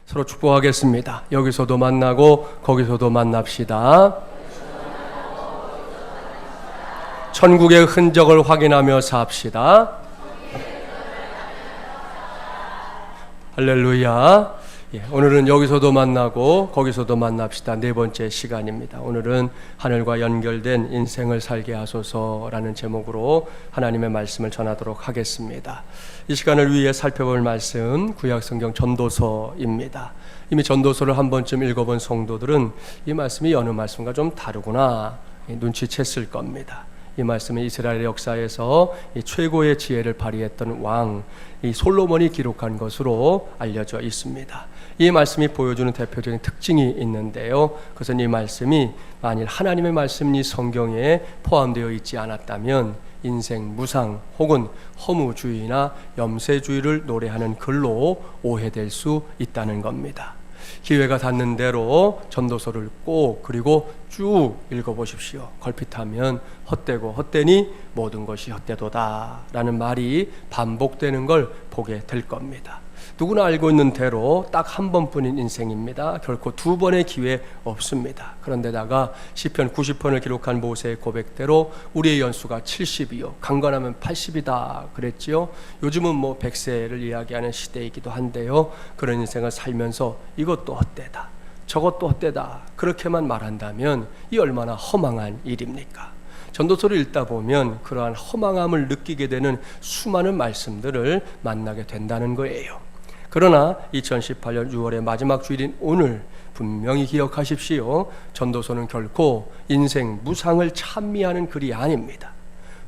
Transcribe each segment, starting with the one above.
서로 축복하겠습니다. 여기서도 만나고 거기서도 만납시다. 천국의 흔적을 확인하며 삽시다. 할렐루야. 오늘은 여기서도 만나고 거기서도 만납시다. 네 번째 시간입니다. 오늘은 하늘과 연결된 인생을 살게 하소서라는 제목으로 하나님의 말씀을 전하도록 하겠습니다. 이 시간을 위해 살펴볼 말씀 구약성경 전도서입니다. 이미 전도서를 한 번쯤 읽어본 성도들은 이 말씀이 여느 말씀과 좀 다르구나 눈치챘을 겁니다. 이 말씀은 이스라엘 역사에서 최고의 지혜를 발휘했던 왕 이 솔로몬이 기록한 것으로 알려져 있습니다. 이 말씀이 보여주는 대표적인 특징이 있는데요. 그것은 이 말씀이 만일 하나님의 말씀이 성경에 포함되어 있지 않았다면 인생 무상 혹은 허무주의나 염세주의를 노래하는 글로 오해될 수 있다는 겁니다. 기회가 닿는 대로 전도서를 꼭 그리고 쭉 읽어보십시오. 걸핏하면 헛되고 헛되니 모든 것이 헛되도다 라는 말이 반복되는 걸 보게 될 겁니다. 누구나 알고 있는 대로 딱 한 번뿐인 인생입니다. 결코 두 번의 기회 없습니다. 그런데다가 시편 90편을 기록한 모세의 고백대로 우리의 연수가 70이요 강건하면 80이다 그랬지요. 요즘은 100세를 이야기하는 시대이기도 한데요. 그런 인생을 살면서 이것도 헛되다 저것도 헛되다 그렇게만 말한다면 이 얼마나 허망한 일입니까? 전도서를 읽다 보면 그러한 허망함을 느끼게 되는 수많은 말씀들을 만나게 된다는 거예요. 그러나 2018년 6월의 마지막 주일인 오늘 분명히 기억하십시오. 전도서는 결코 인생 무상을 찬미하는 글이 아닙니다.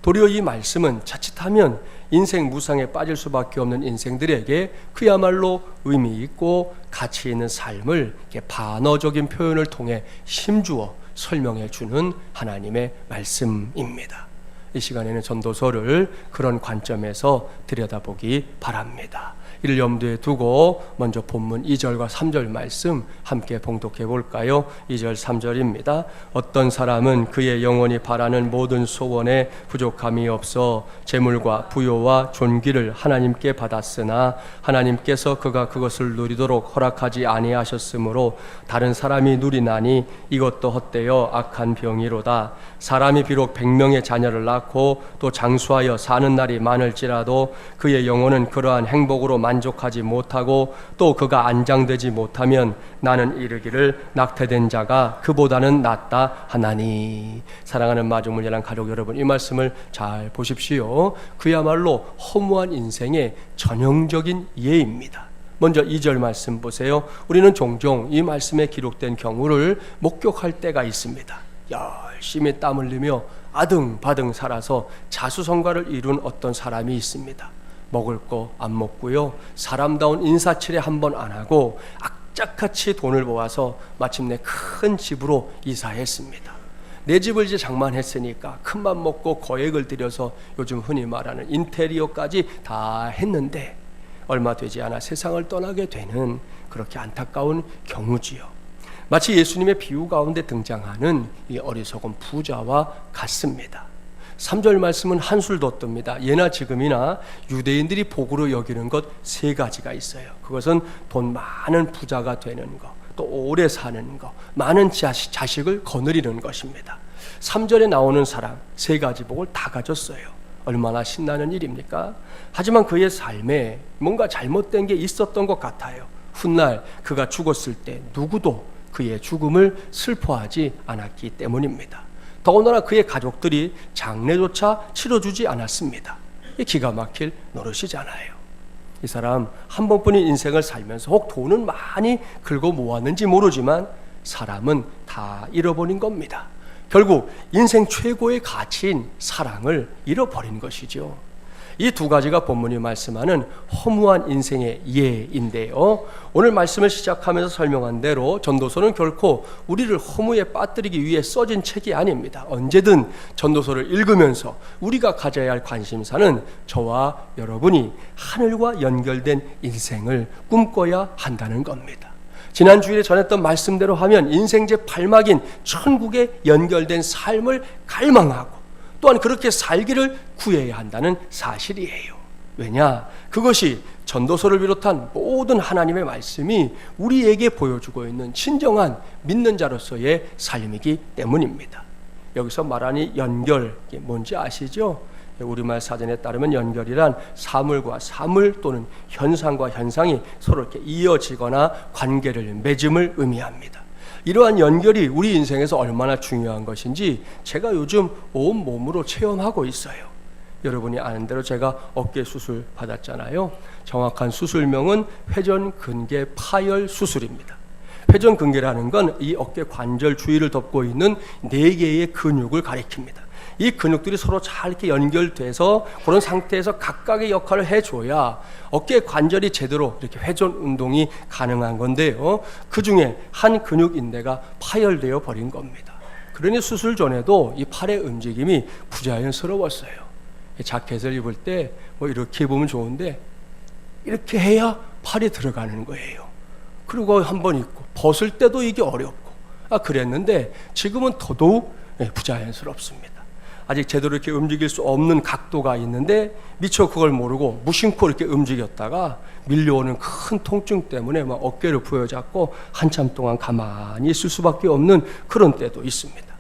도리어 이 말씀은 자칫하면 인생 무상에 빠질 수밖에 없는 인생들에게 그야말로 의미 있고 가치 있는 삶을 반어적인 표현을 통해 힘주어 설명해 주는 하나님의 말씀입니다. 이 시간에는 전도서를 그런 관점에서 들여다보기 바랍니다. 이를 염두에 두고 먼저 본문 2절과 3절 말씀 함께 봉독해 볼까요? 2절 3절입니다. 어떤 사람은 그의 영혼이 바라는 모든 소원에 부족함이 없어 재물과 부요와 존귀를 하나님께 받았으나 하나님께서 그가 그것을 누리도록 허락하지 아니하셨으므로 다른 사람이 누리나니 이것도 헛되어 악한 병이로다. 사람이 비록 100명의 자녀를 낳고 또 장수하여 사는 날이 많을지라도 그의 영혼은 그러한 행복으로 만족하지 못하고 또 그가 안장되지 못하면 나는 이르기를 낙태된 자가 그보다는 낫다 하나니. 사랑하는 마중물야랑 가족 여러분, 이 말씀을 잘 보십시오. 그야말로 허무한 인생의 전형적인 예입니다. 먼저 2절 말씀 보세요. 우리는 종종 이 말씀에 기록된 경우를 목격할 때가 있습니다. 열심히 땀 흘리며 아등바등 살아서 자수성가를 이룬 어떤 사람이 있습니다. 먹을 거 안 먹고요, 사람다운 인사치레 한 번 안 하고 악착같이 돈을 모아서 마침내 큰 집으로 이사했습니다. 내 집을 이제 장만했으니까 큰맘 먹고 거액을 들여서 요즘 흔히 말하는 인테리어까지 다 했는데 얼마 되지 않아 세상을 떠나게 되는 그렇게 안타까운 경우지요. 마치 예수님의 비유 가운데 등장하는 이 어리석은 부자와 같습니다. 3절 말씀은 한술 더 뜹니다. 예나 지금이나 유대인들이 복으로 여기는 것 세 가지가 있어요. 그것은 돈 많은 부자가 되는 것, 또 오래 사는 것, 많은 자식을 거느리는 것입니다. 3절에 나오는 사람 세 가지 복을 다 가졌어요. 얼마나 신나는 일입니까? 하지만 그의 삶에 뭔가 잘못된 게 있었던 것 같아요. 훗날 그가 죽었을 때 누구도 그의 죽음을 슬퍼하지 않았기 때문입니다. 더군다나 그의 가족들이 장례조차 치러주지 않았습니다. 이 기가 막힐 노릇이잖아요. 이 사람 한 번뿐인 인생을 살면서 혹 돈은 많이 긁어 모았는지 모르지만 사람은 다 잃어버린 겁니다. 결국 인생 최고의 가치인 사랑을 잃어버린 것이죠. 이 두 가지가 본문이 말씀하는 허무한 인생의 예인데요. 오늘 말씀을 시작하면서 설명한 대로 전도서는 결코 우리를 허무에 빠뜨리기 위해 써진 책이 아닙니다. 언제든 전도서를 읽으면서 우리가 가져야 할 관심사는 저와 여러분이 하늘과 연결된 인생을 꿈꿔야 한다는 겁니다. 지난 주일에 전했던 말씀대로 하면 인생 제8막인 천국에 연결된 삶을 갈망하고 또한 그렇게 살기를 구해야 한다는 사실이에요. 왜냐? 그것이 전도서를 비롯한 모든 하나님의 말씀이 우리에게 보여주고 있는 진정한 믿는 자로서의 삶이기 때문입니다. 여기서 말하는 연결, 이게 뭔지 아시죠? 우리말 사전에 따르면 연결이란 사물과 사물 또는 현상과 현상이 서로 이렇게 이어지거나 관계를 맺음을 의미합니다. 이러한 연결이 우리 인생에서 얼마나 중요한 것인지 제가 요즘 온 몸으로 체험하고 있어요. 여러분이 아는 대로 제가 어깨 수술 받았잖아요. 정확한 수술명은 회전근개 파열 수술입니다. 회전근개라는 건 이 어깨 관절 주위를 덮고 있는 4개의 근육을 가리킵니다. 이 근육들이 서로 잘 이렇게 연결돼서 그런 상태에서 각각의 역할을 해줘야 어깨 관절이 제대로 이렇게 회전 운동이 가능한 건데요. 그 중에 한 근육 인대가 파열되어 버린 겁니다. 그러니 수술 전에도 이 팔의 움직임이 부자연스러웠어요. 자켓을 입을 때 뭐 이렇게 입으면 좋은데 이렇게 해야 팔이 들어가는 거예요. 그리고 한번 입고 벗을 때도 이게 어렵고 그랬는데 지금은 더더욱 부자연스럽습니다. 아직 제대로 이렇게 움직일 수 없는 각도가 있는데 미처 그걸 모르고 무심코 이렇게 움직였다가 밀려오는 큰 통증 때문에 막 어깨를 부여잡고 한참 동안 가만히 있을 수밖에 없는 그런 때도 있습니다.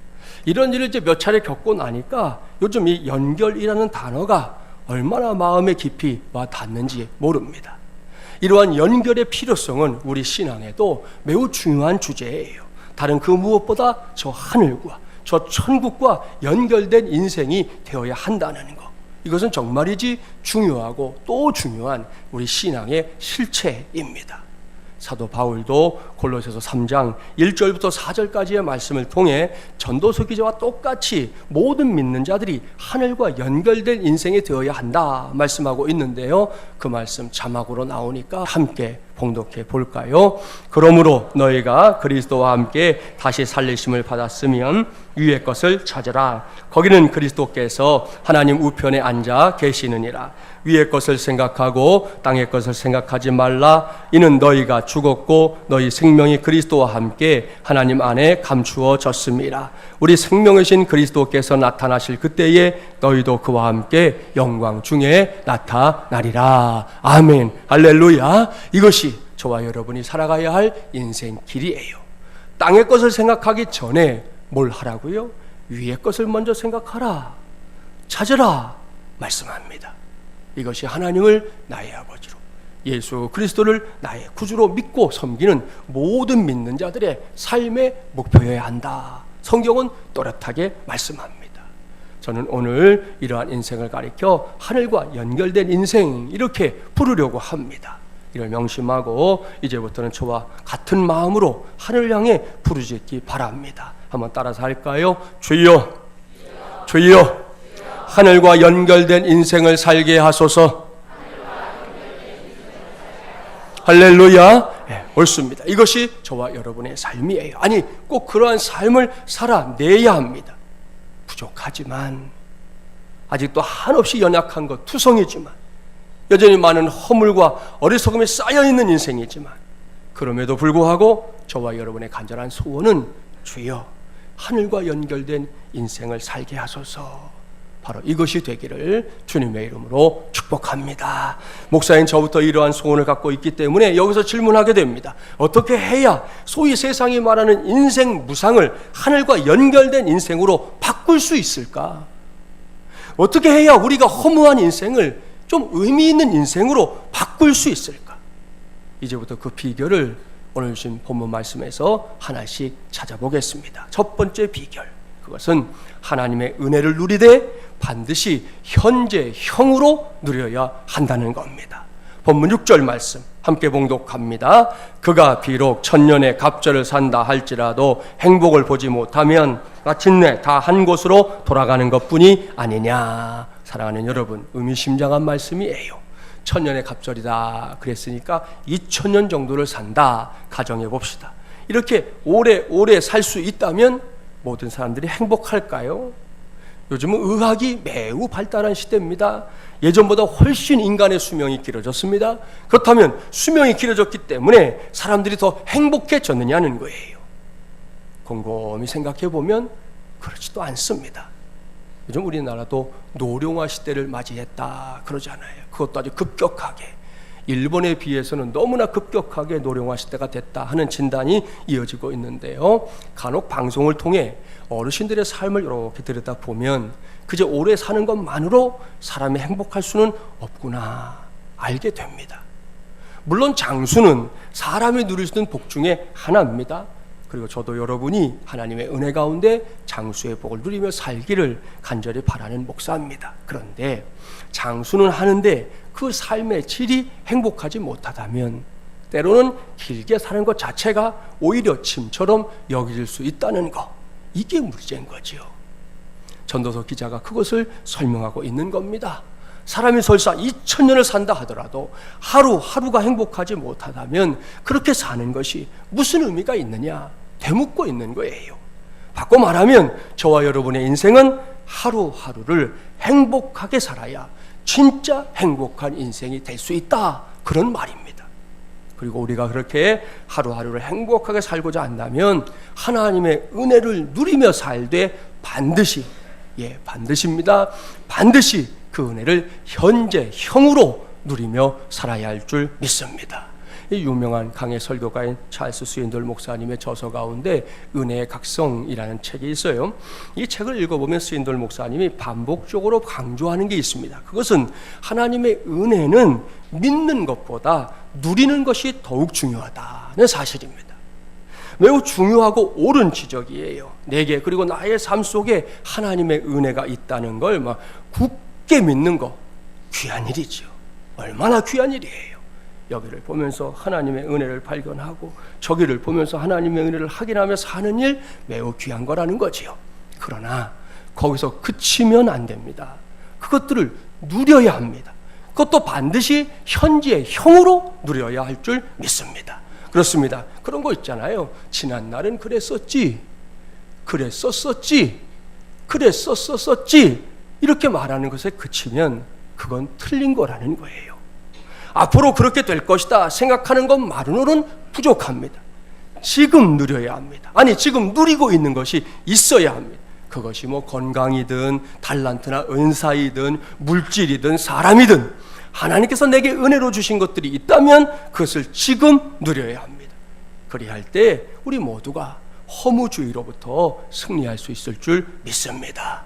이런 일을 이제 몇 차례 겪고 나니까 요즘 이 연결이라는 단어가 얼마나 마음에 깊이 와 닿는지 모릅니다. 이러한 연결의 필요성은 우리 신앙에도 매우 중요한 주제예요. 다른 그 무엇보다 저 하늘과 저 천국과 연결된 인생이 되어야 한다는 것. 이것은 정말이지 중요하고 또 중요한 우리 신앙의 실체입니다. 사도 바울도 골로새서 3장 1절부터 4절까지의 말씀을 통해 전도서 기자와 똑같이 모든 믿는 자들이 하늘과 연결된 인생이 되어야 한다 말씀하고 있는데요. 그 말씀 자막으로 나오니까 함께 봉독해 볼까요? 그러므로 너희가 그리스도와 함께 다시 살리심을 받았으면 위의 것을 찾으라. 거기는 그리스도께서 하나님 우편에 앉아 계시느니라. 위의 것을 생각하고 땅의 것을 생각하지 말라. 이는 너희가 죽었고 너희 생명이 그리스도와 함께 하나님 안에 감추어졌습니다. 우리 생명이신 그리스도께서 나타나실 그때에 너희도 그와 함께 영광 중에 나타나리라. 아멘. 할렐루야. 이것이 저와 여러분이 살아가야 할 인생 길이에요. 땅의 것을 생각하기 전에 뭘 하라고요? 위의 것을 먼저 생각하라. 찾으라. 말씀합니다. 이것이 하나님을 나의 아버지로, 예수 그리스도를 나의 구주로 믿고 섬기는 모든 믿는 자들의 삶의 목표여야 한다. 성경은 또렷하게 말씀합니다. 저는 오늘 이러한 인생을 가리켜 하늘과 연결된 인생 이렇게 부르려고 합니다. 이를 명심하고 이제부터는 저와 같은 마음으로 하늘을 향해 부르짖기 바랍니다. 한번 따라서 할까요? 주여, 주여, 하늘과 연결된 인생을 살게 하소서. 할렐루야. 네, 옳습니다. 이것이 저와 여러분의 삶이에요. 아니, 꼭 그러한 삶을 살아내야 합니다. 부족하지만, 아직도 한없이 연약한 것 투성이지만, 여전히 많은 허물과 어리석음이 쌓여있는 인생이지만, 그럼에도 불구하고 저와 여러분의 간절한 소원은 주여, 하늘과 연결된 인생을 살게 하소서. 바로 이것이 되기를 주님의 이름으로 축복합니다. 목사인 저부터 이러한 소원을 갖고 있기 때문에 여기서 질문하게 됩니다. 어떻게 해야 소위 세상이 말하는 인생 무상을 하늘과 연결된 인생으로 바꿀 수 있을까? 어떻게 해야 우리가 허무한 인생을 좀 의미 있는 인생으로 바꿀 수 있을까? 이제부터 그 비결을 오늘 주신 본문 말씀에서 하나씩 찾아보겠습니다. 첫 번째 비결, 그것은 하나님의 은혜를 누리되 반드시 현재형으로 누려야 한다는 겁니다. 본문 6절 말씀 함께 봉독합니다. 그가 비록 천년의 갑절을 산다 할지라도 행복을 보지 못하면 마침내 다 한 곳으로 돌아가는 것뿐이 아니냐. 사랑하는 여러분, 의미심장한 말씀이에요. 천년의 갑절이다 그랬으니까 2000년 정도를 산다 가정해 봅시다. 이렇게 오래 살 수 있다면 모든 사람들이 행복할까요? 요즘은 의학이 매우 발달한 시대입니다. 예전보다 훨씬 인간의 수명이 길어졌습니다. 그렇다면 수명이 길어졌기 때문에 사람들이 더 행복해졌느냐는 거예요. 곰곰이 생각해 보면 그렇지도 않습니다. 요즘 우리나라도 노령화 시대를 맞이했다 그러잖아요. 그것도 아주 급격하게, 일본에 비해서는 너무나 급격하게 노령화 시대가 됐다 하는 진단이 이어지고 있는데요. 간혹 방송을 통해 어르신들의 삶을 이렇게 들여다보면 그저 오래 사는 것만으로 사람이 행복할 수는 없구나 알게 됩니다. 물론 장수는 사람이 누릴 수 있는 복 중에 하나입니다. 그리고 저도 여러분이 하나님의 은혜 가운데 장수의 복을 누리며 살기를 간절히 바라는 목사입니다. 그런데 장수는 하는데 그 삶의 질이 행복하지 못하다면 때로는 길게 사는 것 자체가 오히려 짐처럼 여겨질 수 있다는 것, 이게 문제인 거지요. 전도서 기자가 그것을 설명하고 있는 겁니다. 사람이 설사 2000년을 산다 하더라도 하루하루가 행복하지 못하다면 그렇게 사는 것이 무슨 의미가 있느냐 되묻고 있는 거예요. 바꿔 말하면 저와 여러분의 인생은 하루하루를 행복하게 살아야 진짜 행복한 인생이 될 수 있다, 그런 말입니다. 그리고 우리가 그렇게 하루하루를 행복하게 살고자 한다면 하나님의 은혜를 누리며 살되 반드시, 반드시입니다, 반드시 그 은혜를 현재형으로 누리며 살아야 할 줄 믿습니다. 이 유명한 강해 설교가인 찰스 스윈돌 목사님의 저서 가운데 은혜의 각성이라는 책이 있어요. 이 책을 읽어보면 스윈돌 목사님이 반복적으로 강조하는 게 있습니다. 그것은 하나님의 은혜는 믿는 것보다 누리는 것이 더욱 중요하다는 사실입니다. 매우 중요하고 옳은 지적이에요. 내게 그리고 나의 삶 속에 하나님의 은혜가 있다는 걸 막 굳게 믿는 거 귀한 일이죠. 얼마나 귀한 일이에요. 여기를 보면서 하나님의 은혜를 발견하고 저기를 보면서 하나님의 은혜를 확인하며 사는 일 매우 귀한 거라는 거지요. 그러나 거기서 그치면 안 됩니다. 그것들을 누려야 합니다. 그것도 반드시 현재형으로 누려야 할 줄 믿습니다. 그렇습니다. 그런 거 있잖아요. 지난 날은 그랬었지, 그랬었었지 이렇게 말하는 것에 그치면 그건 틀린 거라는 거예요. 앞으로 그렇게 될 것이다 생각하는 것만으로는 부족합니다. 지금 누려야 합니다. 아니, 지금 누리고 있는 것이 있어야 합니다. 그것이 뭐 건강이든 달란트나 은사이든 물질이든 사람이든 하나님께서 내게 은혜로 주신 것들이 있다면 그것을 지금 누려야 합니다. 그리할 때 우리 모두가 허무주의로부터 승리할 수 있을 줄 믿습니다.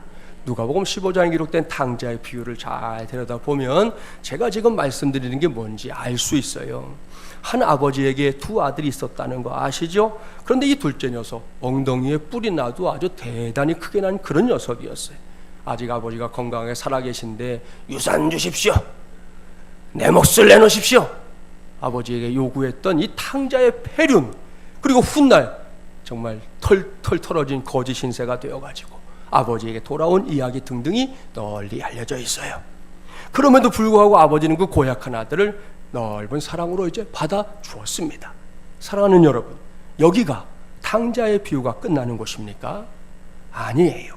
누가복음 15장에 기록된 탕자의 비유를 잘 들여다보면 제가 지금 말씀드리는 게 뭔지 알 수 있어요. 한 아버지에게 두 아들이 있었다는 거 아시죠? 그런데 이 둘째 녀석, 엉덩이에 뿔이 나도 아주 대단히 크게 난 그런 녀석이었어요. 아직 아버지가 건강하게 살아계신데 유산 주십시오, 내 몫을 내놓으십시오, 아버지에게 요구했던 이 탕자의 폐륜, 그리고 훗날 정말 털 털어진 거짓 신세가 되어가지고 아버지에게 돌아온 이야기 등등이 널리 알려져 있어요. 그럼에도 불구하고 아버지는 그 고약한 아들을 넓은 사랑으로 이제 받아 주었습니다. 사랑하는 여러분, 여기가 탕자의 비유가 끝나는 곳입니까? 아니에요.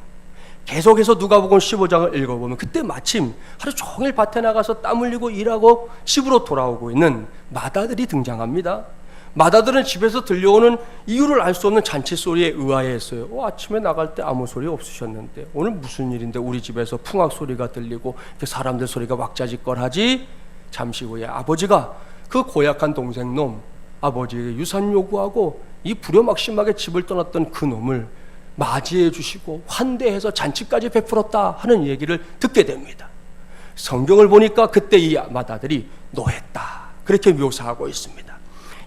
계속해서 누가복음 15장을 읽어보면 그때 마침 하루 종일 밭에 나가서 땀 흘리고 일하고 집으로 돌아오고 있는 마다들이 등장합니다. 마다들은 집에서 들려오는 이유를 알 수 없는 잔치 소리에 의아해했어요. 아침에 나갈 때 아무 소리 없으셨는데 오늘 무슨 일인데 우리 집에서 풍악 소리가 들리고 사람들 소리가 왁자지껄하지? 잠시 후에 아버지가 그 고약한 동생놈 아버지에게 유산 요구하고 이 불효막심하게 집을 떠났던 그 놈을 맞이해 주시고 환대해서 잔치까지 베풀었다 하는 얘기를 듣게 됩니다. 성경을 보니까 그때 이 마다들이 노했다 그렇게 묘사하고 있습니다.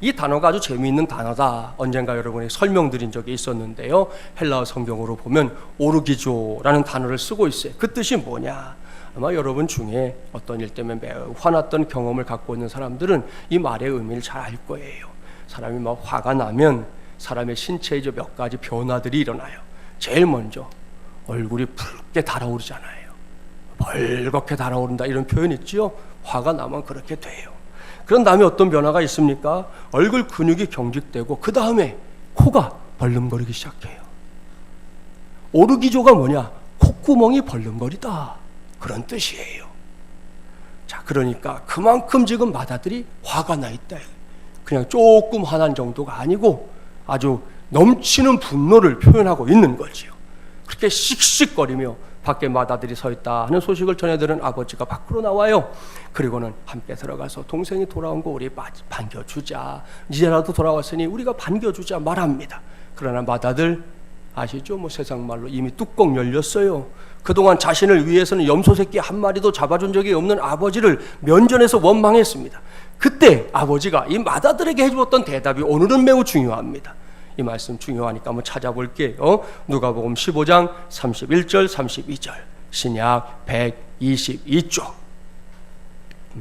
이 단어가 아주 재미있는 단어다. 언젠가 여러분에게 설명드린 적이 있었는데요. 헬라어 성경으로 보면 오르기조라는 단어를 쓰고 있어요. 그 뜻이 뭐냐? 아마 여러분 중에 어떤 일 때문에 매우 화났던 경험을 갖고 있는 사람들은 이 말의 의미를 잘 알 거예요. 사람이 막 화가 나면 사람의 신체에 몇 가지 변화들이 일어나요. 제일 먼저 얼굴이 붉게 달아오르잖아요. 벌겋게 달아오른다 이런 표현 있지요. 화가 나면 그렇게 돼요. 그런 다음에 어떤 변화가 있습니까? 얼굴 근육이 경직되고 그 다음에 코가 벌름거리기 시작해요. 오르기조가 뭐냐? 콧구멍이 벌름거리다 그런 뜻이에요. 자, 그러니까 그만큼 지금 마다들이 화가 나 있다. 그냥 조금 화난 정도가 아니고 아주 넘치는 분노를 표현하고 있는 거지요. 그렇게 씩씩거리며 밖에 맏아들이 서 있다 하는 소식을 전해들은 아버지가 밖으로 나와요. 그리고는 함께 들어가서 동생이 돌아온 거 우리 반겨주자, 이제라도 돌아왔으니 우리가 반겨주자 말합니다. 그러나 맏아들 아시죠? 뭐 세상 말로 이미 뚜껑 열렸어요. 그동안 자신을 위해서는 염소 새끼 한 마리도 잡아준 적이 없는 아버지를 면전에서 원망했습니다. 그때 아버지가 이 맏아들에게 해주었던 대답이 오늘은 매우 중요합니다. 이 말씀 중요하니까 한번 찾아볼게요. 누가복음 15장 31절 32절, 신약 122쪽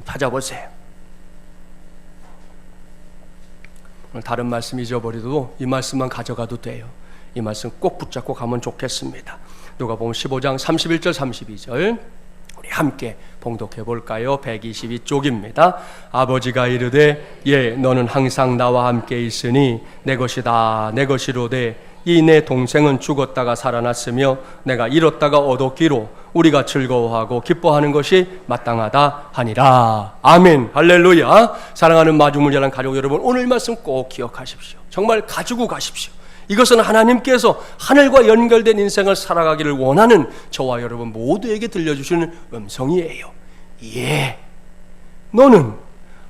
찾아보세요. 오늘 다른 말씀 잊어버려도 이 말씀만 가져가도 돼요. 이 말씀 꼭 붙잡고 가면 좋겠습니다. 누가복음 15장 31절 32절 우리 함께 봉독해 볼까요? 122쪽입니다. 아버지가 이르되 예 너는 항상 나와 함께 있으니 내 것이다 내 것이로되 이 내 동생은 죽었다가 살아났으며 내가 잃었다가 얻었기로 우리가 즐거워하고 기뻐하는 것이 마땅하다 하니라. 아멘. 할렐루야. 사랑하는 마주물려한 가족 여러분, 오늘 말씀 꼭 기억하십시오. 정말 가지고 가십시오. 이것은 하나님께서 하늘과 연결된 인생을 살아가기를 원하는 저와 여러분 모두에게 들려주시는 음성이에요. 예, 너는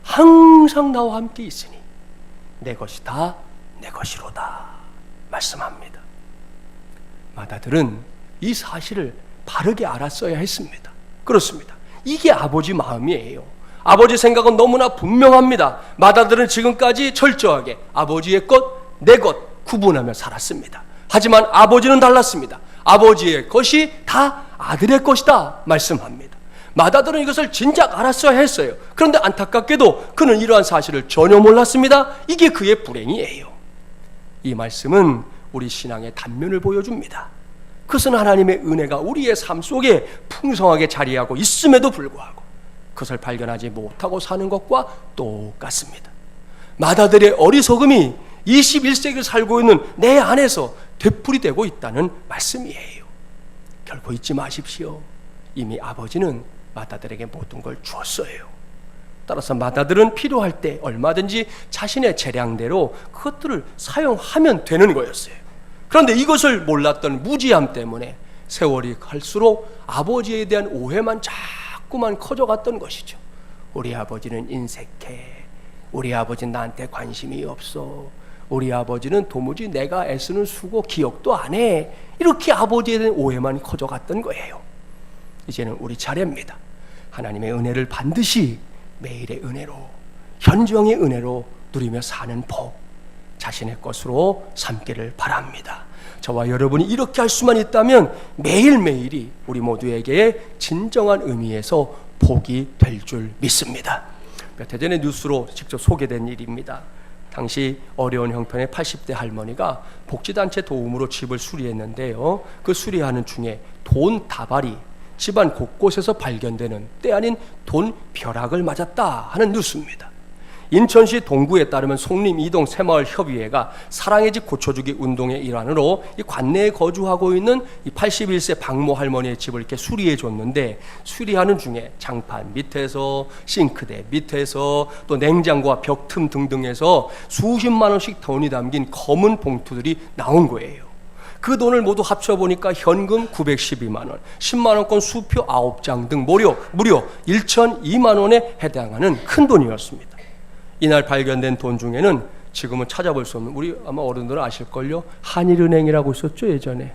항상 나와 함께 있으니 내 것이다 내 것이로다 말씀합니다. 맏아들은 이 사실을 바르게 알았어야 했습니다. 그렇습니다. 이게 아버지 마음이에요. 아버지 생각은 너무나 분명합니다. 맏아들은 지금까지 철저하게 아버지의 것, 내 것 구분하며 살았습니다. 하지만 아버지는 달랐습니다. 아버지의 것이 다 아들의 것이다 말씀합니다. 맏아들은 이것을 진작 알았어야 했어요. 그런데 안타깝게도 그는 이러한 사실을 전혀 몰랐습니다. 이게 그의 불행이에요. 이 말씀은 우리 신앙의 단면을 보여줍니다. 그것은 하나님의 은혜가 우리의 삶 속에 풍성하게 자리하고 있음에도 불구하고 그것을 발견하지 못하고 사는 것과 똑같습니다. 맏아들의 어리석음이 21세기를 살고 있는 내 안에서 되풀이되고 있다는 말씀이에요. 결코 잊지 마십시오. 이미 아버지는 맏아들에게 모든 걸 주었어요. 따라서 맏아들은 필요할 때 얼마든지 자신의 재량대로 그것들을 사용하면 되는 거였어요. 그런데 이것을 몰랐던 무지함 때문에 세월이 갈수록 아버지에 대한 오해만 자꾸만 커져갔던 것이죠. 우리 아버지는 인색해. 우리 아버지는 나한테 관심이 없어. 우리 아버지는 도무지 내가 애쓰는 수고 기억도 안 해. 이렇게 아버지에 대한 오해만 커져갔던 거예요. 이제는 우리 차례입니다. 하나님의 은혜를 반드시 매일의 은혜로, 현정의 은혜로 누리며 사는 복, 자신의 것으로 삼기를 바랍니다. 저와 여러분이 이렇게 할 수만 있다면 매일매일이 우리 모두에게 진정한 의미에서 복이 될 줄 믿습니다. 몇 해 전에 뉴스로 직접 소개된 일입니다. 당시 어려운 형편의 80대 할머니가 복지단체 도움으로 집을 수리했는데요. 그 수리하는 중에 돈 다발이 집안 곳곳에서 발견되는 때 아닌 돈 벼락을 맞았다 하는 뉴스입니다. 인천시 동구에 따르면 송림 이동 새마을협의회가 사랑의 집 고쳐주기 운동의 일환으로 이 관내에 거주하고 있는 이 81세 박모 할머니의 집을 이렇게 수리해 줬는데, 수리하는 중에 장판 밑에서 싱크대 밑에서 또 냉장고와 벽 틈 등등에서 수십만 원씩 돈이 담긴 검은 봉투들이 나온 거예요. 그 돈을 모두 합쳐보니까 현금 912만 원, 10만 원권 수표 9장 등 무려 1,002만 원에 해당하는 큰 돈이었습니다. 이날 발견된 돈 중에는 지금은 찾아볼 수 없는, 우리 아마 어른들은 아실걸요, 한일은행이라고 있었죠 예전에.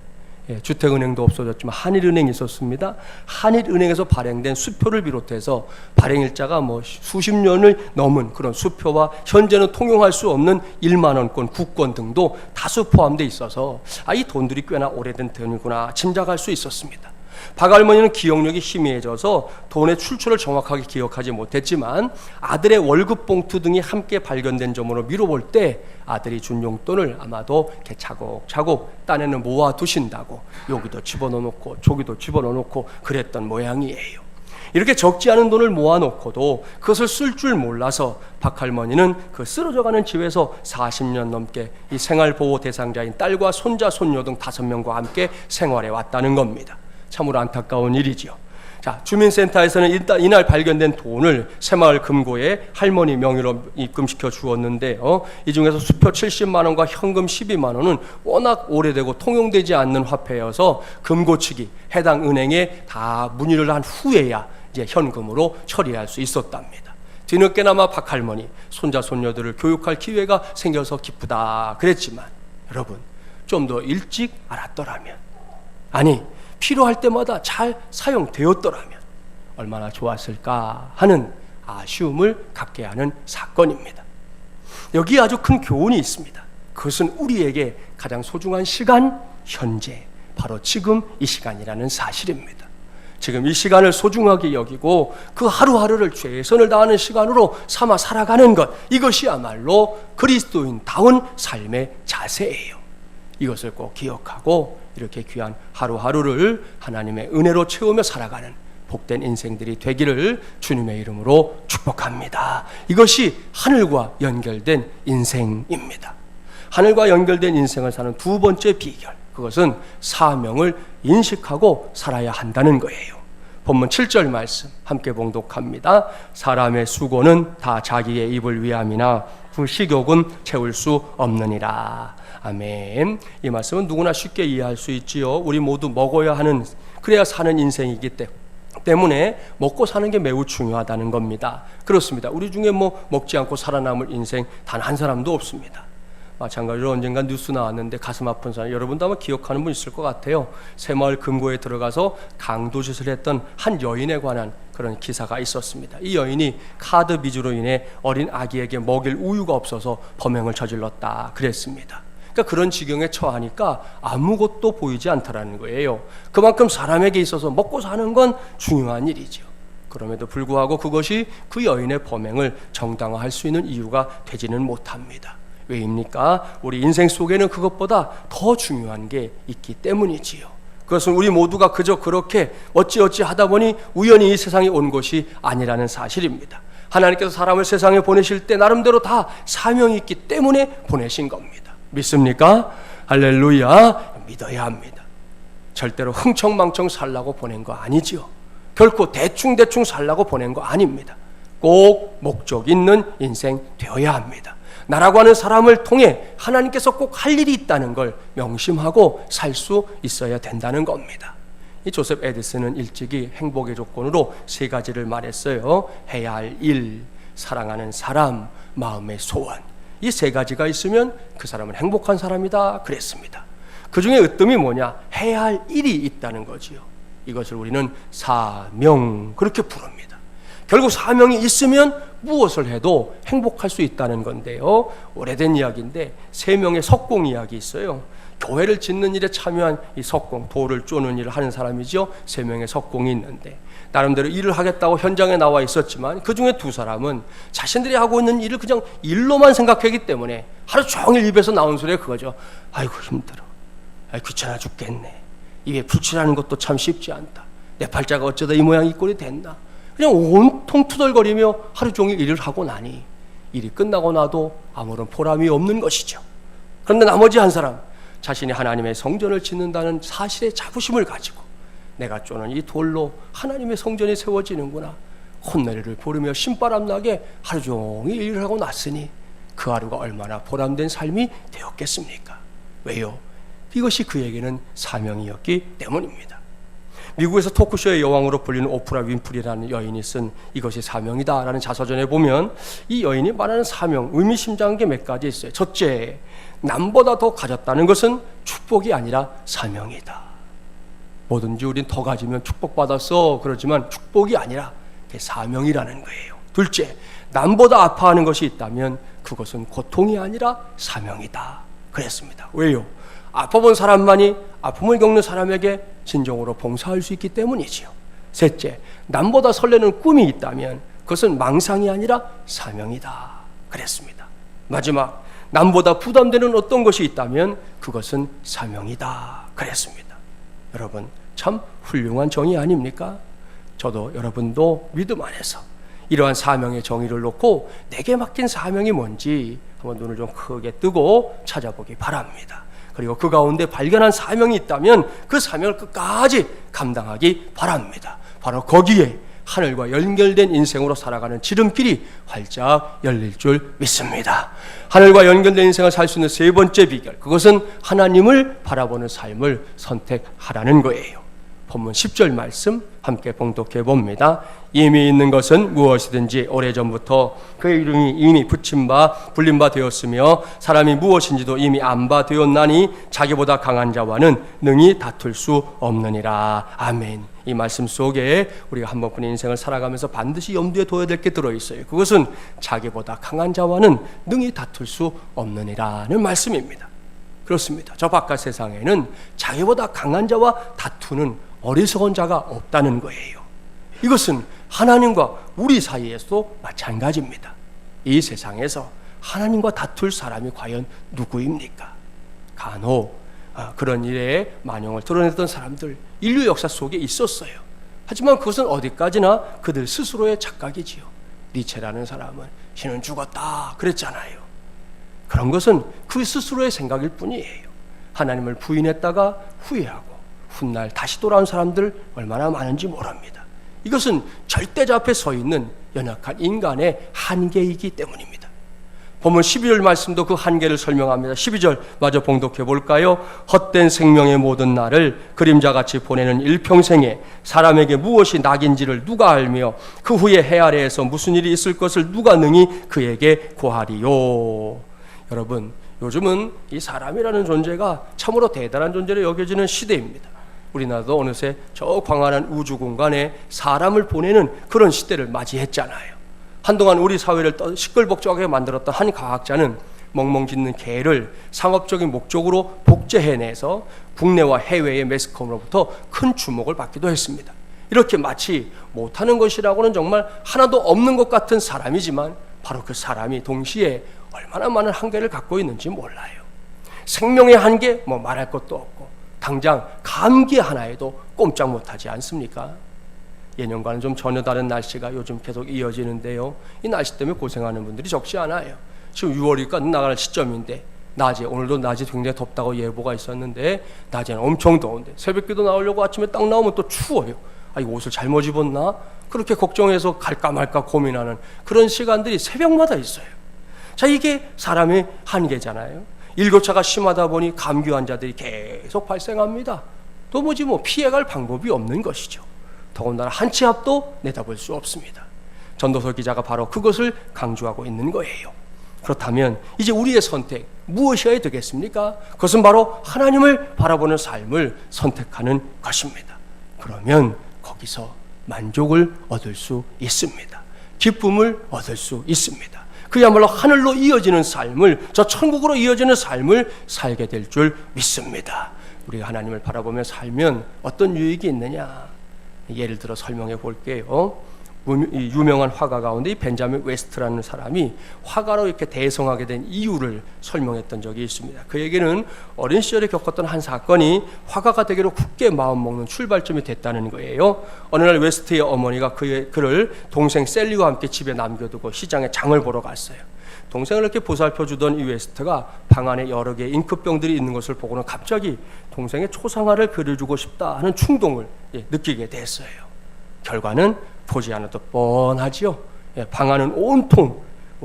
주택은행도 없어졌지만 한일은행이 있었습니다. 한일은행에서 발행된 수표를 비롯해서 발행일자가 수십 년을 넘은 그런 수표와 현재는 통용할 수 없는 1만 원권, 국권 등도 다수 포함되어 있어서 이 돈들이 꽤나 오래된 돈이구나 짐작할 수 있었습니다. 박 할머니는 기억력이 희미해져서 돈의 출처를 정확하게 기억하지 못했지만 아들의 월급 봉투 등이 함께 발견된 점으로 미뤄볼 때 아들이 준 용돈을 아마도 이렇게 차곡차곡 딴에는 모아두신다고 여기도 집어넣어놓고 저기도 집어넣어놓고 그랬던 모양이에요. 이렇게 적지 않은 돈을 모아놓고도 그것을 쓸 줄 몰라서 박 할머니는 그 쓰러져가는 집에서 40년 넘게 이 생활보호 대상자인 딸과 손자, 손녀 등 5명과 함께 생활해 왔다는 겁니다. 참으로 안타까운 일이죠. 자, 주민센터에서는 일단 이날 발견된 돈을 새마을 금고에 할머니 명의로 입금시켜 주었는데요. 이 중에서 수표 70만 원과 현금 12만 원은 워낙 오래되고 통용되지 않는 화폐여서 금고 측이 해당 은행에 다 문의를 한 후에야 이제 현금으로 처리할 수 있었답니다. 뒤늦게나마 박할머니, 손자 손녀들을 교육할 기회가 생겨서 기쁘다 그랬지만 여러분, 좀 더 일찍 알았더라면, 아니 필요할 때마다 잘 사용되었더라면 얼마나 좋았을까 하는 아쉬움을 갖게 하는 사건입니다. 여기에 아주 큰 교훈이 있습니다. 그것은 우리에게 가장 소중한 시간, 현재, 바로 지금 이 시간이라는 사실입니다. 지금 이 시간을 소중하게 여기고 그 하루하루를 최선을 다하는 시간으로 삼아 살아가는 것, 이것이야말로 그리스도인다운 삶의 자세예요. 이것을 꼭 기억하고 이렇게 귀한 하루하루를 하나님의 은혜로 채우며 살아가는 복된 인생들이 되기를 주님의 이름으로 축복합니다. 이것이 하늘과 연결된 인생입니다. 하늘과 연결된 인생을 사는 두 번째 비결, 그것은 사명을 인식하고 살아야 한다는 거예요. 본문 7절 말씀 함께 봉독합니다. 사람의 수고는 다 자기의 입을 위함이나 그 식욕은 채울 수 없느니라. 아멘. 이 말씀은 누구나 쉽게 이해할 수 있지요. 우리 모두 먹어야 하는, 그래야 사는 인생이기 때문에 먹고 사는 게 매우 중요하다는 겁니다. 그렇습니다. 우리 중에 먹지 않고 살아남을 인생 단 한 사람도 없습니다. 마찬가지로 언젠가 뉴스 나왔는데 가슴 아픈 사람, 여러분도 아마 기억하는 분 있을 것 같아요. 새마을 금고에 들어가서 강도짓을 했던 한 여인에 관한 그런 기사가 있었습니다. 이 여인이 카드 빚으로 인해 어린 아기에게 먹일 우유가 없어서 범행을 저질렀다 그랬습니다. 그러니까 그런 지경에 처하니까 아무것도 보이지 않더라는 거예요. 그만큼 사람에게 있어서 먹고 사는 건 중요한 일이죠. 그럼에도 불구하고 그것이 그 여인의 범행을 정당화할 수 있는 이유가 되지는 못합니다. 왜입니까? 우리 인생 속에는 그것보다 더 중요한 게 있기 때문이지요. 그것은 우리 모두가 그저 그렇게 어찌어찌 하다 보니 우연히 이 세상에 온 것이 아니라는 사실입니다. 하나님께서 사람을 세상에 보내실 때 나름대로 다 사명이 있기 때문에 보내신 겁니다. 믿습니까? 할렐루야. 믿어야 합니다. 절대로 흥청망청 살라고 보낸 거 아니지요. 결코 대충대충 살라고 보낸 거 아닙니다. 꼭 목적 있는 인생 되어야 합니다. 나라고 하는 사람을 통해 하나님께서 꼭 할 일이 있다는 걸 명심하고 살 수 있어야 된다는 겁니다. 이 조셉 에디슨은 일찍이 행복의 조건으로 세 가지를 말했어요. 해야 할 일, 사랑하는 사람, 마음의 소원. 이 세 가지가 있으면 그 사람은 행복한 사람이다 그랬습니다. 그 중에 으뜸이 뭐냐? 해야 할 일이 있다는 거지요. 이것을 우리는 사명, 그렇게 부릅니다. 결국 사명이 있으면 무엇을 해도 행복할 수 있다는 건데요. 오래된 이야기인데 세 명의 석공 이야기 있어요. 교회를 짓는 일에 참여한 이 석공, 돌을 쪼는 일을 하는 사람이죠. 세 명의 석공이 있는데 나름대로 일을 하겠다고 현장에 나와 있었지만 그 중에 두 사람은 자신들이 하고 있는 일을 그냥 일로만 생각하기 때문에 하루 종일 입에서 나온 소리가 그거죠. 아이고 힘들어, 아이고 귀찮아 죽겠네, 입에 불칠하는 것도 참 쉽지 않다, 내 팔자가 어쩌다 이 모양 이 꼴이 됐나, 그냥 온통 투덜거리며 하루 종일 일을 하고 나니 일이 끝나고 나도 아무런 보람이 없는 것이죠. 그런데 나머지 한 사람, 자신이 하나님의 성전을 짓는다는 사실의 자부심을 가지고 내가 쪼는 이 돌로 하나님의 성전이 세워지는구나, 콧노래를 부르며 신바람 나게 하루 종일 일을 하고 났으니 그 하루가 얼마나 보람된 삶이 되었겠습니까? 왜요? 이것이 그에게는 사명이었기 때문입니다. 미국에서 토크쇼의 여왕으로 불리는 오프라 윈프리라는 여인이 쓴 이것이 사명이다라는 자서전에 보면 이 여인이 말하는 사명, 의미심장한 게 몇 가지 있어요. 첫째, 남보다 더 가졌다는 것은 축복이 아니라 사명이다. 뭐든지 우린 더 가지면 축복받았어, 그러지만 축복이 아니라 그게 사명이라는 거예요. 둘째, 남보다 아파하는 것이 있다면 그것은 고통이 아니라 사명이다 그랬습니다. 왜요? 아파본 사람만이 아픔을 겪는 사람에게 진정으로 봉사할 수 있기 때문이지요. 셋째, 남보다 설레는 꿈이 있다면 그것은 망상이 아니라 사명이다 그랬습니다. 마지막, 남보다 부담되는 어떤 것이 있다면 그것은 사명이다 그랬습니다. 여러분, 참 훌륭한 정의 아닙니까? 저도 여러분도 믿음 안에서 이러한 사명의 정의를 놓고 내게 맡긴 사명이 뭔지 한번 눈을 좀 크게 뜨고 찾아보기 바랍니다. 그리고 그 가운데 발견한 사명이 있다면 그 사명을 끝까지 감당하기 바랍니다. 바로 거기에 하늘과 연결된 인생으로 살아가는 지름길이 활짝 열릴 줄 믿습니다. 하늘과 연결된 인생을 살 수 있는 세 번째 비결, 그것은 하나님을 바라보는 삶을 선택하라는 거예요. 본문 10절 말씀 함께 봉독해 봅니다. 이미 있는 것은 무엇이든지 오래전부터 그의 이름이 이미 불린 바 되었으며 사람이 무엇인지도 이미 안 바 되었나니 자기보다 강한 자와는 능히 다툴 수 없느니라. 아멘. 이 말씀 속에 우리가 한 번뿐인 인생을 살아가면서 반드시 염두에 둬야 될 게 들어있어요. 그것은 자기보다 강한 자와는 능히 다툴 수 없느니라는 말씀입니다. 그렇습니다. 저 바깥 세상에는 자기보다 강한 자와 다투는 어리석은 자가 없다는 거예요. 이것은 하나님과 우리 사이에서도 마찬가지입니다. 이 세상에서 하나님과 다툴 사람이 과연 누구입니까? 간혹 그런 일에 만용을 드러냈던 사람들 인류 역사 속에 있었어요. 하지만 그것은 어디까지나 그들 스스로의 착각이지요. 니체라는 사람은 신은 죽었다 그랬잖아요. 그런 것은 그 스스로의 생각일 뿐이에요. 하나님을 부인했다가 후회하고 훗날 다시 돌아온 사람들 얼마나 많은지 모릅니다. 이것은 절대자 앞에 서 있는 연약한 인간의 한계이기 때문입니다. 본문 12절 말씀도 그 한계를 설명합니다. 12절 마저 봉독해 볼까요? 헛된 생명의 모든 날을 그림자같이 보내는 일평생에 사람에게 무엇이 낙인지를 누가 알며 그 후에 해 아래에서 무슨 일이 있을 것을 누가 능히 그에게 고하리요. 여러분, 요즘은 이 사람이라는 존재가 참으로 대단한 존재로 여겨지는 시대입니다. 우리나라도 어느새 저 광활한 우주 공간에 사람을 보내는 그런 시대를 맞이했잖아요. 한동안 우리 사회를 시끌벅적하게 만들었던 한 과학자는 멍멍 짖는 개를 상업적인 목적으로 복제해내서 국내와 해외의 매스컴으로부터 큰 주목을 받기도 했습니다. 이렇게 마치 못하는 것이라고는 정말 하나도 없는 것 같은 사람이지만 바로 그 사람이 동시에 얼마나 많은 한계를 갖고 있는지 몰라요. 생명의 한계 말할 것도 없고 당장 감기 하나에도 꼼짝 못하지 않습니까? 예년과는 좀 전혀 다른 날씨가 요즘 계속 이어지는데요. 이 날씨 때문에 고생하는 분들이 적지 않아요. 지금 6월이니까 나갈 시점인데 오늘도 낮이 굉장히 덥다고 예보가 있었는데 낮에는 엄청 더운데 새벽기도 나오려고 아침에 딱 나오면 또 추워요. 이 옷을 잘못 입었나? 그렇게 걱정해서 갈까 말까 고민하는 그런 시간들이 새벽마다 있어요. 자, 이게 사람의 한계잖아요. 일교차가 심하다 보니 감기 환자들이 계속 발생합니다. 도무지 피해갈 방법이 없는 것이죠. 더군다나 한 치 앞도 내다볼 수 없습니다. 전도서 기자가 바로 그것을 강조하고 있는 거예요. 그렇다면 이제 우리의 선택 무엇이어야 되겠습니까? 그것은 바로 하나님을 바라보는 삶을 선택하는 것입니다. 그러면 거기서 만족을 얻을 수 있습니다. 기쁨을 얻을 수 있습니다. 그야말로 하늘로 이어지는 삶을, 저 천국으로 이어지는 삶을 살게 될 줄 믿습니다. 우리가 하나님을 바라보며 살면 어떤 유익이 있느냐? 예를 들어 설명해 볼게요. 유명한 화가 가운데 이 벤자민 웨스트라는 사람이 화가로 이렇게 대성하게 된 이유를 설명했던 적이 있습니다. 그 얘기는 어린 시절에 겪었던 한 사건이 화가가 되기로 굳게 마음먹는 출발점이 됐다는 거예요. 어느 날 웨스트의 어머니가 그를 동생 셀리와 함께 집에 남겨두고 시장에 장을 보러 갔어요. 동생을 이렇게 보살펴주던 이 웨스트가 방 안에 여러 개의 잉크병들이 있는 것을 보고는 갑자기 동생의 초상화를 그려주고 싶다 하는 충동을 느끼게 됐어요. 결과는 보지 않아도 뻔하지요. 방 안은 온통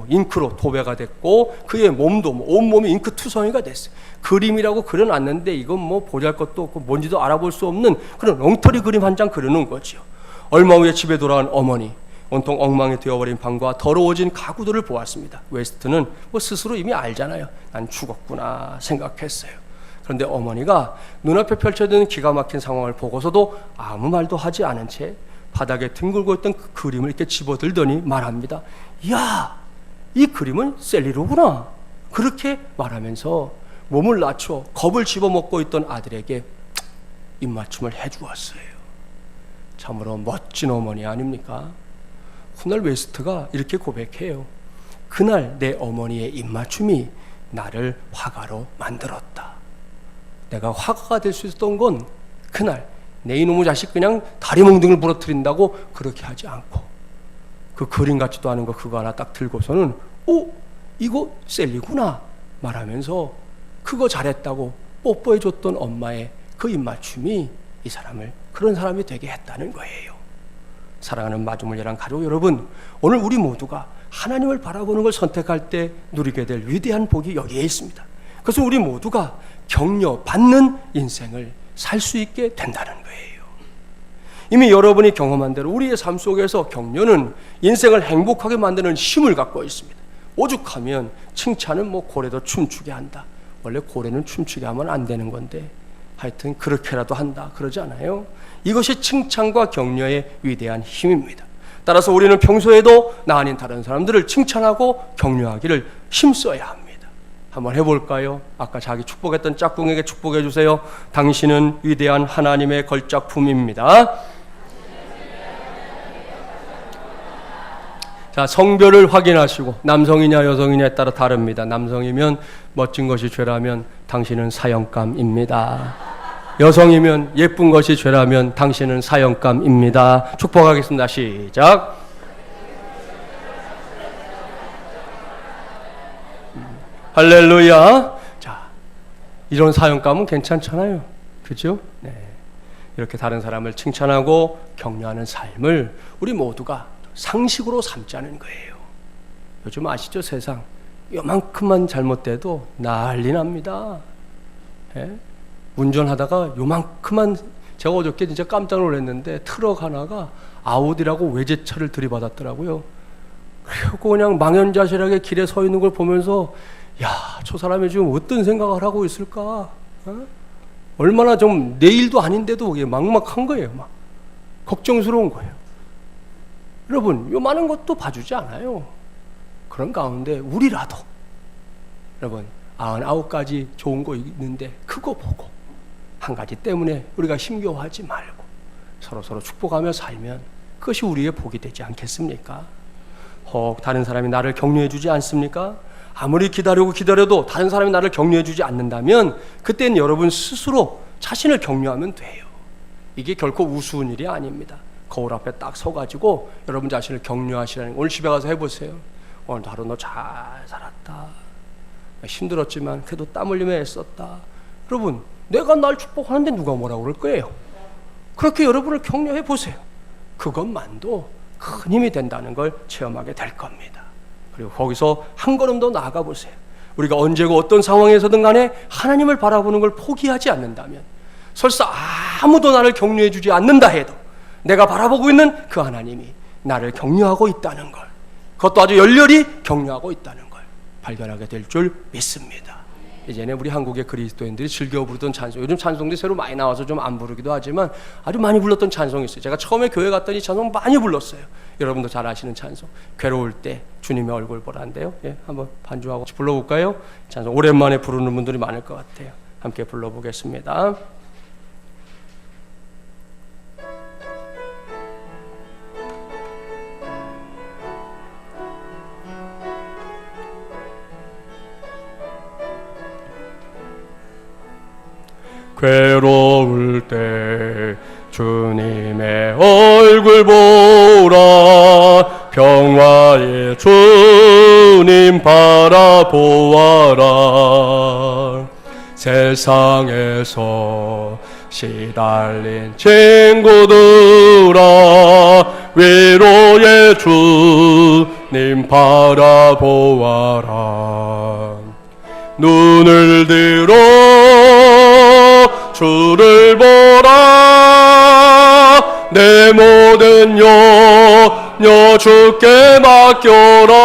잉크로 도배가 됐고 그의 몸도 온몸이 잉크 투성이가 됐어요. 그림이라고 그려놨는데 이건 보잘것도 없고 뭔지도 알아볼 수 없는 그런 엉터리 그림 한 장 그려놓은 거죠. 얼마 후에 집에 돌아온 어머니, 온통 엉망이 되어버린 방과 더러워진 가구들을 보았습니다. 웨스트는 스스로 이미 알잖아요. 난 죽었구나 생각했어요. 그런데 어머니가 눈앞에 펼쳐지는 기가 막힌 상황을 보고서도 아무 말도 하지 않은 채 바닥에 뒹굴고 있던 그 그림을 이렇게 집어들더니 말합니다. 이야, 이 그림은 셀리로구나. 그렇게 말하면서 몸을 낮춰 겁을 집어먹고 있던 아들에게 입맞춤을 해주었어요. 참으로 멋진 어머니 아닙니까? 훗날 웨스트가 이렇게 고백해요. 그날 내 어머니의 입맞춤이 나를 화가로 만들었다. 내가 화가가 될 수 있었던 건 그날 내 이놈의 자식 그냥 다리 몽둥이를 부러뜨린다고 그렇게 하지 않고 그 그림 같지도 않은 거 그거 하나 딱 들고서는 이거 셀리구나 말하면서 그거 잘했다고 뽀뽀해줬던 엄마의 그 입맞춤이 이 사람을 그런 사람이 되게 했다는 거예요. 사랑하는 마주물리랑 가족 여러분, 오늘 우리 모두가 하나님을 바라보는 걸 선택할 때 누리게 될 위대한 복이 여기에 있습니다. 그래서 우리 모두가 격려받는 인생을 살 수 있게 된다는 거예요. 이미 여러분이 경험한 대로 우리의 삶 속에서 격려는 인생을 행복하게 만드는 힘을 갖고 있습니다. 오죽하면 칭찬은 뭐 고래도 춤추게 한다. 원래 고래는 춤추게 하면 안 되는 건데 하여튼 그렇게라도 한다 그러지 않아요? 이것이 칭찬과 격려의 위대한 힘입니다. 따라서 우리는 평소에도 나 아닌 다른 사람들을 칭찬하고 격려하기를 힘써야 합니다. 한번 해볼까요? 아까 자기 축복했던 짝꿍에게 축복해 주세요. 당신은 위대한 하나님의 걸작품입니다. 자, 성별을 확인하시고 남성이냐 여성이냐에 따라 다릅니다. 남성이면 멋진 것이 죄라면 당신은 사형감입니다. 여성이면 예쁜 것이 죄라면 당신은 사형감입니다. 축복하겠습니다. 시작. 할렐루야. 자, 이런 사형감은 괜찮잖아요. 그죠? 네. 이렇게 다른 사람을 칭찬하고 격려하는 삶을 우리 모두가 상식으로 삼자는 거예요. 요즘 아시죠? 세상 요만큼만 잘못돼도 난리 납니다. 예? 운전하다가 요만큼만, 제가 어저께 진짜 깜짝 놀랐는데 트럭 하나가 아우디라고 외제차를 들이받았더라고요. 그리고 그냥 망연자실하게 길에 서 있는 걸 보면서 야, 저 사람이 지금 어떤 생각을 하고 있을까? 어? 얼마나 좀 내 일도 아닌데도 막막한 거예요. 막 걱정스러운 거예요. 여러분, 요만한 것도 봐주지 않아요. 그런 가운데 우리라도 여러분 99가지 좋은 거 있는데 그거 보고 한 가지 때문에 우리가 힘겨워하지 말고 서로 축복하며 살면 그것이 우리의 복이 되지 않겠습니까? 혹 다른 사람이 나를 격려해 주지 않습니까? 아무리 기다려도 다른 사람이 나를 격려해 주지 않는다면 그때는 여러분 스스로 자신을 격려하면 돼요. 이게 결코 우스운 일이 아닙니다. 거울 앞에 딱 서가지고 여러분 자신을 격려하시라는, 오늘 집에 가서 해보세요. 오늘 하루 너 잘 살았다. 힘들었지만 그래도 땀 흘리며 애썼다. 여러분, 내가 날 축복하는데 누가 뭐라고 그럴 거예요? 그렇게 여러분을 격려해 보세요. 그것만도 큰 힘이 된다는 걸 체험하게 될 겁니다. 그리고 거기서 한 걸음 더 나아가 보세요. 우리가 언제고 어떤 상황에서든 간에 하나님을 바라보는 걸 포기하지 않는다면, 설사 아무도 나를 격려해 주지 않는다 해도 내가 바라보고 있는 그 하나님이 나를 격려하고 있다는 걸, 그것도 아주 열렬히 격려하고 있다는 걸 발견하게 될 줄 믿습니다. 예전에 우리 한국의 그리스도인들이 즐겨 부르던 찬송, 요즘 찬송들이 새로 많이 나와서 좀 안 부르기도 하지만 아주 많이 불렀던 찬송이 있어요. 제가 처음에 교회 갔더니 찬송 많이 불렀어요. 여러분도 잘 아시는 찬송, 괴로울 때 주님의 얼굴 보라인데요. 예, 한번 반주하고 불러볼까요? 찬송 오랜만에 부르는 분들이 많을 것 같아요. 함께 불러보겠습니다. 괴로울 때 주님의 얼굴 보라, 평화의 주님 바라보아라. 세상에서 시달린 친구들아, 위로의 주님 바라보아라. 눈을 들어 주를 보라, 내 모든 염려 주께 맡겨라.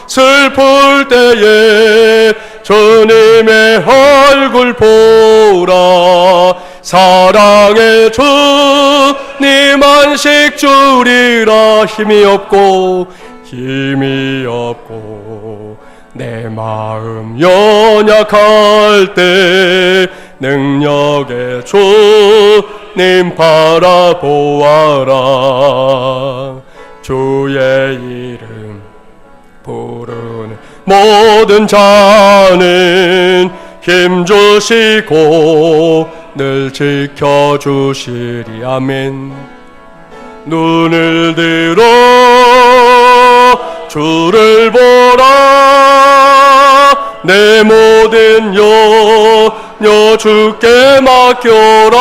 슬플 때에 주님의 얼굴 보라, 사랑의 주님 안식 주리라. 힘이 없고 내 마음 연약할 때 능력의 주님 바라보아라. 주의 이름 부르는 모든 자는 힘주시고 늘 지켜주시리. 아멘. 눈을 들어 주를 보라, 내 모든 염려 주께 맡겨라.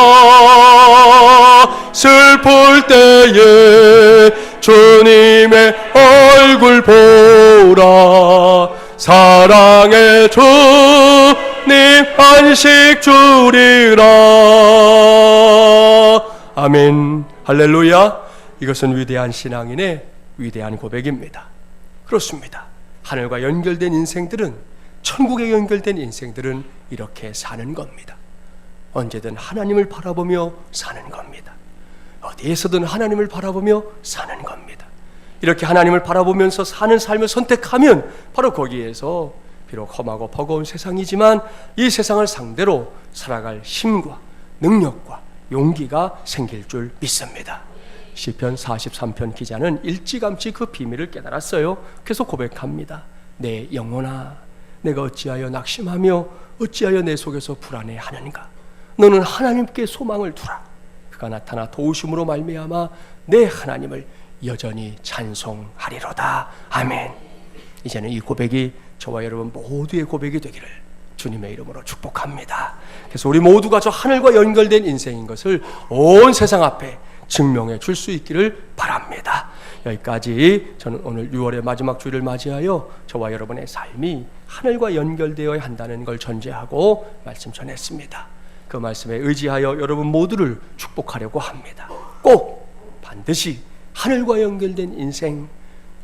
슬플 때에 주님의 얼굴 보라. 사랑의 주님 안식 주리라. 아멘. 할렐루야. 이것은 위대한 신앙인의 위대한 고백입니다. 그렇습니다. 하늘과 연결된 인생들은, 천국에 연결된 인생들은 이렇게 사는 겁니다. 언제든 하나님을 바라보며 사는 겁니다. 어디에서든 하나님을 바라보며 사는 겁니다. 이렇게 하나님을 바라보면서 사는 삶을 선택하면 바로 거기에서 비록 험하고 버거운 세상이지만 이 세상을 상대로 살아갈 힘과 능력과 용기가 생길 줄 믿습니다. 시편 43편 기자는 일찌감치 그 비밀을 깨달았어요. 계속 고백합니다. 내 영혼아, 내가 어찌하여 낙심하며 어찌하여 내 속에서 불안해하는가. 너는 하나님께 소망을 두라. 그가 나타나 도우심으로 말미암아 내 하나님을 여전히 찬송하리로다. 아멘. 이제는 이 고백이 저와 여러분 모두의 고백이 되기를 주님의 이름으로 축복합니다. 그래서 우리 모두가 저 하늘과 연결된 인생인 것을 온 세상 앞에 증명해 줄 수 있기를 바랍니다. 여기까지 저는 오늘 6월의 마지막 주일을 맞이하여 저와 여러분의 삶이 하늘과 연결되어야 한다는 걸 전제하고 말씀 전했습니다. 그 말씀에 의지하여 여러분 모두를 축복하려고 합니다. 꼭 반드시 하늘과 연결된 인생,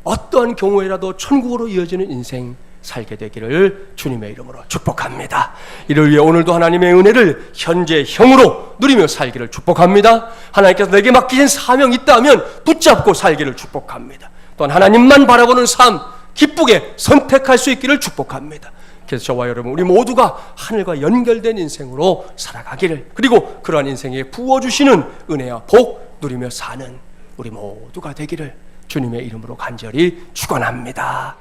어떠한 경우에라도 천국으로 이어지는 인생 살게 되기를 주님의 이름으로 축복합니다. 이를 위해 오늘도 하나님의 은혜를 현재형으로 누리며 살기를 축복합니다. 하나님께서 내게 맡기신 사명이 있다면 붙잡고 살기를 축복합니다. 또한 하나님만 바라보는 삶 기쁘게 선택할 수 있기를 축복합니다. 그래서 저와 여러분 우리 모두가 하늘과 연결된 인생으로 살아가기를, 그리고 그러한 인생에 부어주시는 은혜와 복 누리며 사는 우리 모두가 되기를 주님의 이름으로 간절히 축원합니다.